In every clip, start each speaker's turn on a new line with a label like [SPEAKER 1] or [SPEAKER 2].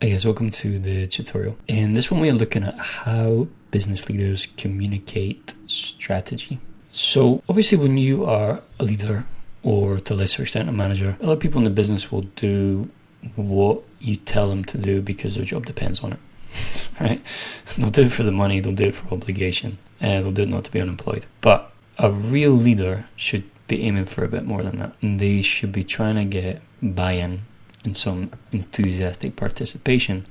[SPEAKER 1] Hey guys, welcome to the tutorial. In this one we are looking at how business leaders communicate strategy. So obviously when you are a leader or to a lesser extent a manager, a lot of people in the business will do what you tell them to do because their job depends on it, right? They'll do it for the money, they'll do it for obligation, and they'll do it not to be unemployed. But a real leader should be aiming for a bit more than that. They should be trying to get buy-in and some enthusiastic participation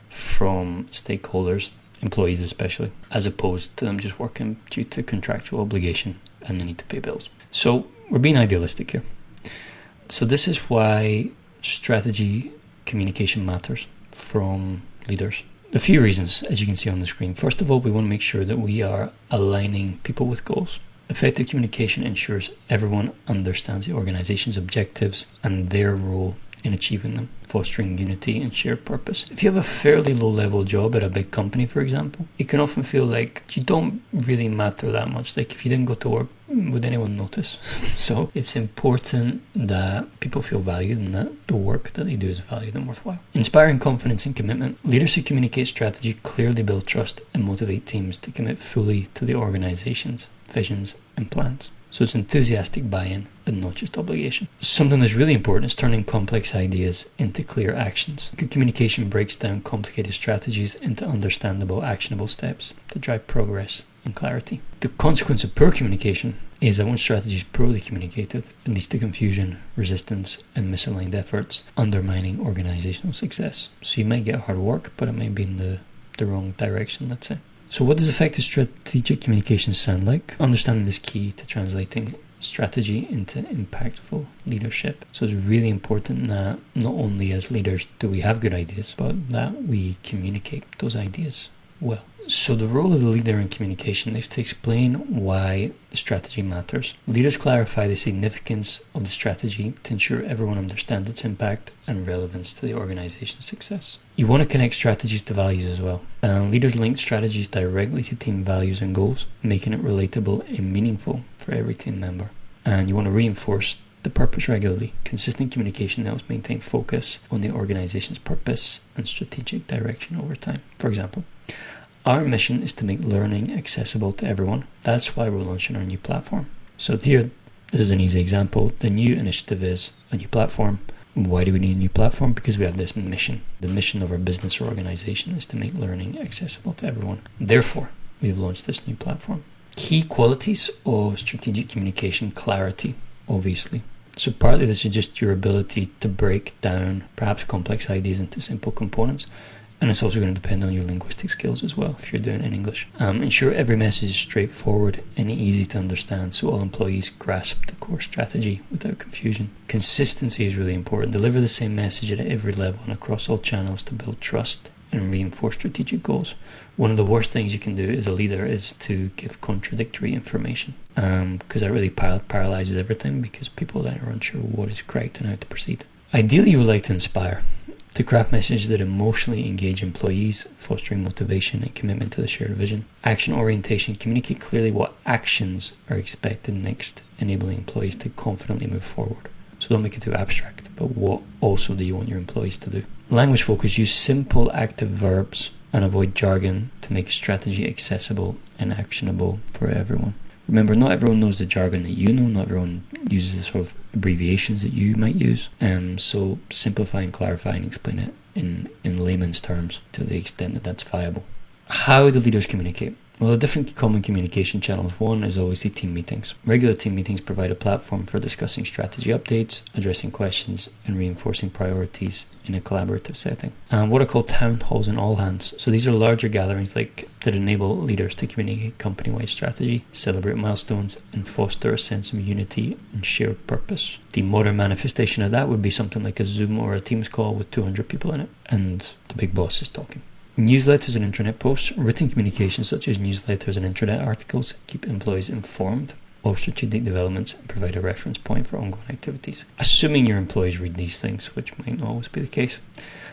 [SPEAKER 1] from stakeholders, employees especially, as opposed to them just working due to contractual obligation and they need to pay bills. So we're being idealistic here. So this is why strategy communication matters from leaders. A few reasons, as you can see on the screen. First of all, we want to make sure that we are aligning people with goals. Effective communication ensures everyone understands the organization's objectives and their role in achieving them, fostering unity and shared purpose. If you have a fairly low-level job at a big company, for example, it can often feel like you don't really matter that much. Like if you didn't go to work, would anyone notice? So it's important that people feel valued and that the work that they do is valued and worthwhile. Inspiring confidence and commitment. Leaders who communicate strategy clearly build trust and motivate teams to commit fully to the organization's visions and plans. So it's enthusiastic buy-in and not just obligation. Something that's really important is turning complex ideas into clear actions. Good communication breaks down complicated strategies into understandable, actionable steps to drive progress and clarity. The consequence of poor communication is that when strategy is poorly communicated, it leads to confusion, resistance, and misaligned efforts, undermining organizational success. So you might get hard work, but it might be in the wrong direction, let's say. So what does effective strategic communication sound like? Understanding is key to translating strategy into impactful leadership. So it's really important that not only as leaders do we have good ideas, but that we communicate those ideas well. So the role of the leader in communication is to explain why the strategy matters. Leaders clarify the significance of the strategy to ensure everyone understands its impact and relevance to the organization's success. You want to connect strategies to values as well. Leaders link strategies directly to team values and goals, making it relatable and meaningful for every team member. And you want to reinforce the purpose regularly. Consistent communication helps maintain focus on the organization's purpose and strategic direction over time. For example, our mission is to make learning accessible to everyone. That's why we're launching our new platform. So here, this is an easy example. The new initiative is a new platform. Why do we need a new platform? Because we have this mission. The mission of our business or organization is to make learning accessible to everyone. Therefore, we've launched this new platform. Key qualities of strategic communication: clarity, obviously. So partly this is just your ability to break down perhaps complex ideas into simple components. And it's also going to depend on your linguistic skills as well, if you're doing it in English. Ensure every message is straightforward and easy to understand so all employees grasp the core strategy without confusion. Consistency is really important. Deliver the same message at every level and across all channels to build trust and reinforce strategic goals. One of the worst things you can do as a leader is to give contradictory information, because that really paralyzes everything, because people then are unsure what is correct and how to proceed. Ideally, you would like to inspire, to craft messages that emotionally engage employees, fostering motivation and commitment to the shared vision. Action orientation: communicate clearly what actions are expected next, enabling employees to confidently move forward. So don't make it too abstract, but what also do you want your employees to do? Language focus: use simple active verbs and avoid jargon to make strategy accessible and actionable for everyone. Remember, not everyone knows the jargon that you know, not everyone uses the sort of abbreviations that you might use. So simplify and clarify and explain it in layman's terms to the extent that that's viable. How do leaders communicate? Well, the different common communication channels. One is obviously team meetings. Regular team meetings provide a platform for discussing strategy updates, addressing questions, and reinforcing priorities in a collaborative setting. And what are called town halls and all hands. So these are larger gatherings that enable leaders to communicate company-wide strategy, celebrate milestones, and foster a sense of unity and shared purpose. The modern manifestation of that would be something like a Zoom or a Teams call with 200 people in it, and the big boss is talking. Newsletters and intranet posts. Written communication such as newsletters and intranet articles keep employees informed of strategic developments and provide a reference point for ongoing activities. Assuming your employees read these things, which might not always be the case.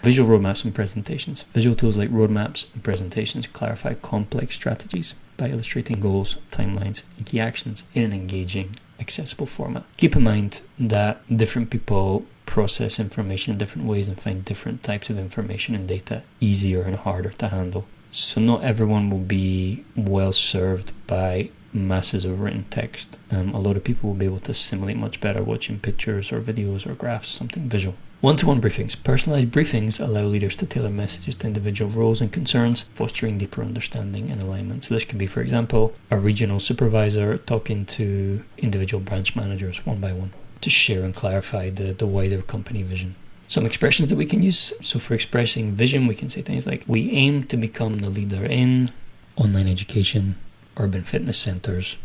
[SPEAKER 1] Visual roadmaps and presentations. Visual tools like roadmaps and presentations clarify complex strategies by illustrating goals, timelines, and key actions in an engaging, accessible format. Keep in mind that different people process information in different ways and find different types of information and data easier and harder to handle. So not everyone will be well served by masses of written text. A lot of people will be able to assimilate much better watching pictures or videos or graphs, something visual. One-to-one briefings. Personalized briefings allow leaders to tailor messages to individual roles and concerns, fostering deeper understanding and alignment. So this could be, for example, a regional supervisor talking to individual branch managers one by one to share and clarify the wider company vision. Some expressions that we can use. So for expressing vision, we can say things like, we aim to become the leader in online education, urban fitness centers,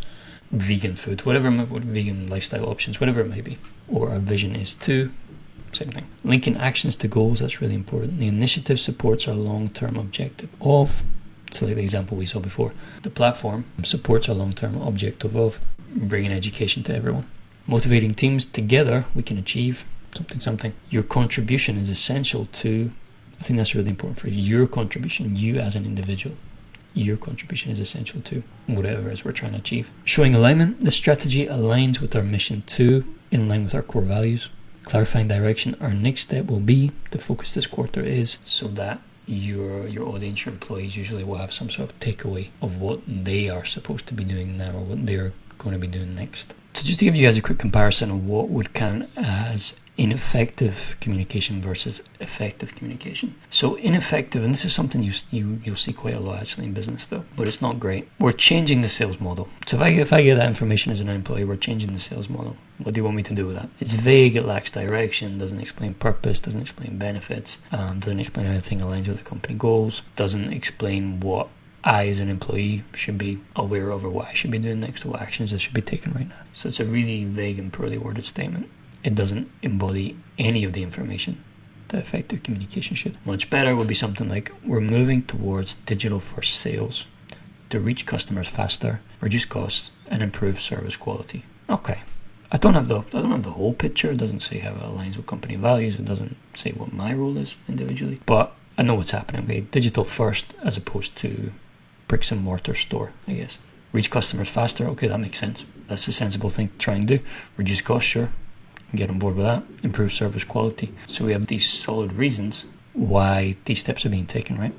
[SPEAKER 1] vegan food, whatever, vegan lifestyle options, whatever it may be. Or our vision is to, same thing. Linking actions to goals, that's really important. The initiative supports our long-term objective of, so like the example we saw before, the platform supports our long-term objective of bringing education to everyone. Motivating teams together, we can achieve something. Your contribution is essential to, I think that's really important for you. Your contribution, you as an individual, your contribution is essential to whatever it is we're trying to achieve. Showing alignment, the strategy aligns with our mission to, in line with our core values. Clarifying direction, our next step will be, the focus this quarter is, so that your audience, your employees usually will have some sort of takeaway of what they are supposed to be doing now or what they're going to be doing next. So just to give you guys a quick comparison of what would count as ineffective communication versus effective communication. So ineffective, and this is something you'll see quite a lot actually in business though, but it's not great. We're changing the sales model. So if I get that information as an employee, we're changing the sales model. What do you want me to do with that? It's vague, it lacks direction, doesn't explain purpose, doesn't explain benefits, doesn't explain how anything aligns with the company goals, doesn't explain what I as an employee should be aware of or what I should be doing next or what actions I should be taking right now. So it's a really vague and poorly worded statement. It doesn't embody any of the information that effective communication should. Much better would be something like, we're moving towards digital first sales to reach customers faster, reduce costs, and improve service quality. Okay. I don't have the whole picture. It doesn't say how it aligns with company values. It doesn't say what my role is individually. But I know what's happening. Okay, digital first as opposed to bricks and mortar store, I guess. Reach customers faster. Okay, that makes sense. That's a sensible thing to try and do. Reduce costs, sure. Get on board with that. Improve service quality. So we have these solid reasons why these steps are being taken, right?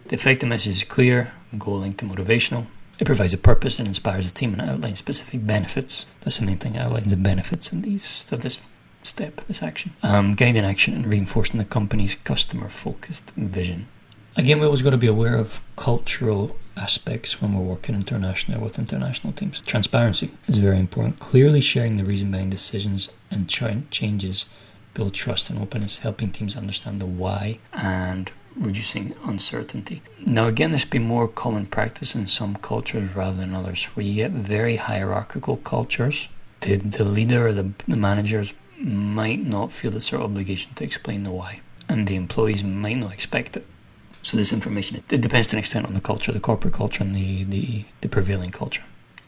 [SPEAKER 1] The effective message is clear, goal linked to motivational. It provides a purpose and inspires the team and outlines specific benefits. That's the main thing, outlines the benefits of this step, this action. Guiding action and reinforcing the company's customer-focused vision. Again, we always got to be aware of cultural aspects when we're working internationally with international teams. Transparency is very important. Clearly sharing the reason behind decisions and changes build trust and openness, helping teams understand the why and reducing uncertainty. Now again, this be more common practice in some cultures rather than others, where you get very hierarchical cultures. The leader or the managers might not feel it's their obligation to explain the why, and the employees might not expect it. So this information, it depends to an extent on the culture, the corporate culture and the prevailing culture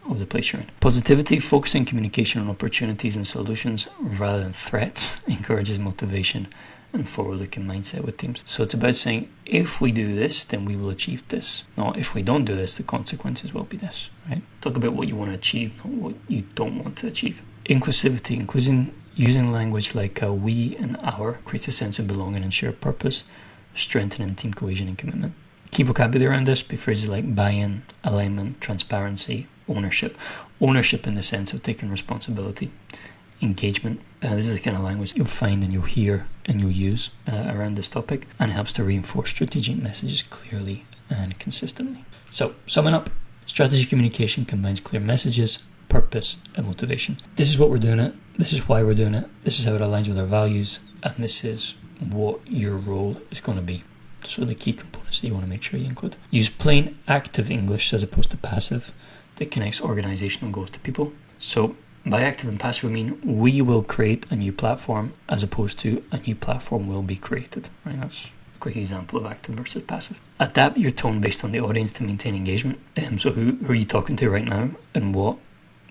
[SPEAKER 1] of the place you're in. Positivity, focusing communication on opportunities and solutions rather than threats, encourages motivation and forward-looking mindset with teams. So it's about saying, if we do this, then we will achieve this. Not if we don't do this, the consequences will be this, right? Talk about what you want to achieve, not what you don't want to achieve. Inclusivity, using language like we and our creates a sense of belonging and shared purpose, strengthening team cohesion and commitment. Key vocabulary around this be phrases like buy-in, alignment, transparency, ownership. Ownership in the sense of taking responsibility. Engagement. This is the kind of language you'll find and you'll hear and you'll use around this topic, and helps to reinforce strategic messages clearly and consistently. So, summing up, strategy communication combines clear messages, purpose, and motivation. This is what we're doing it. This is why we're doing it. This is how it aligns with our values, and this is what your role is going to be. So the key components that you want to make sure you include. Use plain active English as opposed to passive that connects organizational goals to people. So by active and passive, we mean we will create a new platform as opposed to a new platform will be created. Right? That's a quick example of active versus passive. Adapt your tone based on the audience to maintain engagement. So who are you talking to right now, and what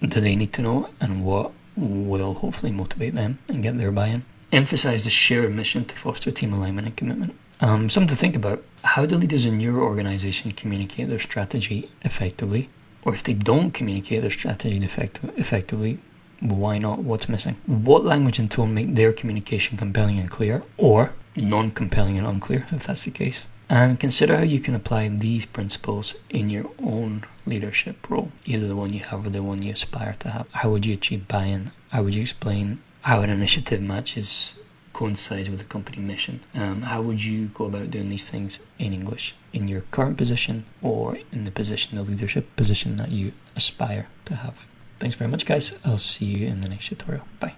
[SPEAKER 1] do they need to know, and what will hopefully motivate them and get their buy-in. Emphasize the shared mission to foster team alignment and commitment. Something to think about. How do leaders in your organization communicate their strategy effectively? Or if they don't communicate their strategy effectively, Why not? What's missing? What language and tone make their communication compelling and clear, or non-compelling and unclear, if that's the case? And consider how you can apply these principles in your own leadership role, either the one you have or the one you aspire to have. How would you achieve buy-in? How would you explain how an initiative coincides with the company mission? How would you go about doing these things in English, in your current position or in the leadership position that you aspire to have? Thanks very much, guys. I'll see you in the next tutorial. Bye.